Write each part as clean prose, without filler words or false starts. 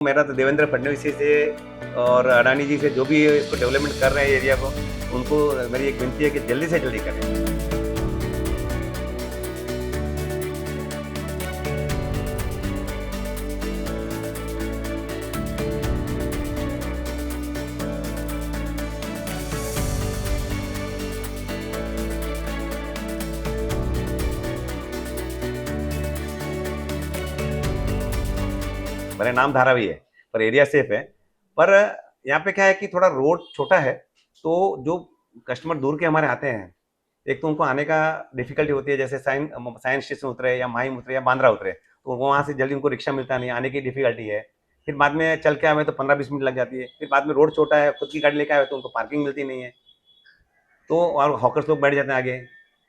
मेरा तो देवेंद्र फडणवीस जी से और अडानी जी से जो भी इसको डेवलपमेंट कर रहे हैं एरिया को, उनको मेरी एक विनती है कि जल्दी से जल्दी करें। मेरा नाम धारावी है, पर एरिया सेफ है। पर यहाँ पे क्या है कि थोड़ा रोड छोटा है, तो जो कस्टमर दूर के हमारे आते हैं, एक तो उनको आने का डिफिकल्टी होती है, जैसे साइंस स्टेशन उतरे या माहिम उतरे या बांद्रा उतरे, तो वहाँ से जल्दी उनको रिक्शा मिलता नहीं, आने की डिफिकल्टी है। फिर बाद में चल के आए तो 15-20 मिनट लग जाती है। फिर बाद में रोड छोटा है, खुद की गाड़ी लेके आए तो उनको पार्किंग मिलती नहीं है, तो और हॉकर्स लोग बैठ जाते हैं आगे।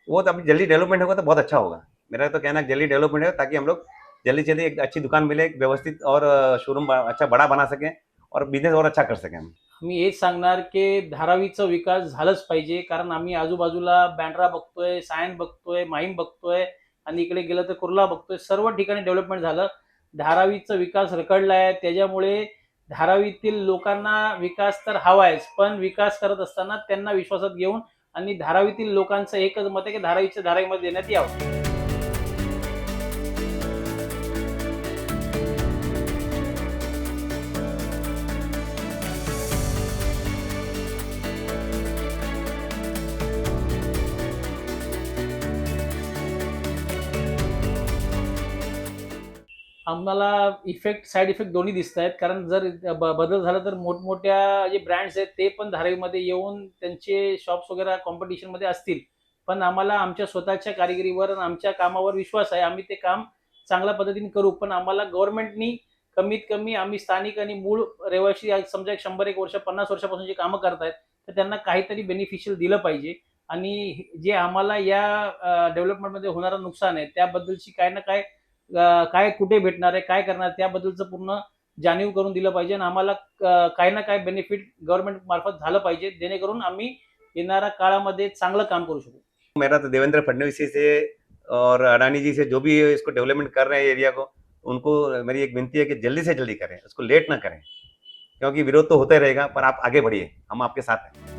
वो तो अभी जल्दी डेवलपमेंट होगा तो बहुत अच्छा होगा। मेरा तो कहना है जल्दी डेवलपमेंट है, ताकि हम लोग जल्दी से जल्दी एक अच्छी दुकान मिले, एक व्यवस्थित और शोरूम अच्छा बड़ा बना सकें और बिझनेस और अच्छा कर सकें हम। मी हेच सांगणार की धारावीचा विकास झालाच पाहिजे, कारण आम्ही आजूबाजूला बँड्रा बघतोय, सायन बघतोय, माहीम बघतोय आणि इकडे गेलं तर कुर्ला बघतोय. सर्व ठिकाणी डेव्हलपमेंट झालं. धारावीचा विकास रखडलाय. त्याच्यामुळे धारावीतील लोकांना विकास तर हवायच, पण विकास करत असताना त्यांना विश्वासात घेऊन आणि धारावीतील लोकांचं एकच मत आहे की धारावीच्या धारावीमध्ये देण्यात यावं. आम्हाला साईड इफेक्ट दोन्ही दिसत आहेत. कारण जर बदल झाला तर मोठमोठ्या जे ब्रँड्स आहेत ते पण धारावीमध्ये येऊन त्यांचे शॉप्स वगैरे कॉम्पिटिशनमध्ये असतील. पण आम्हाला आमच्या स्वतःच्या कारिगिरीवर आणि आमच्या कामावर विश्वास आहे. आम्ही ते काम चांगल्या पद्धतीने करू. पण आम्हाला गव्हर्नमेंटनी कमीत कमी आम्ही स्थानिक आणि मूळ रहिवासी समजा 100-1 वर्ष 50 वर्षापासून जे कामं करतायत, तर त्यांना काहीतरी बेनिफिशियल दिलं पाहिजे. आणि जे आम्हाला या डेव्हलपमेंटमध्ये होणारं नुकसान आहे त्याबद्दलची काय ना काय काय कुठे भेटणार आहे, काय करणार त्याबद्दलचं पूर्ण जाणीव करून दिलं पाहिजे. आणि आम्हाला काही ना काही बेनिफिट गव्हर्नमेंट मार्फत झालं पाहिजे, जेणेकरून आम्ही येणाऱ्या काळामध्ये चांगलं काम करू शकू. मेरा तो देवेंद्र फडणवीस जी से और अडानी जी से जो भी इसको डेवलपमेंट कर रहे हैं एरिया को, उनको मेरी एक विनती है कि जल्दी से जल्दी करें, उसको लेट ना करें, क्योंकि विरोध तो होता ही रहेगा, पर आप आगे बढ़िए, हम आपके साथ हैं।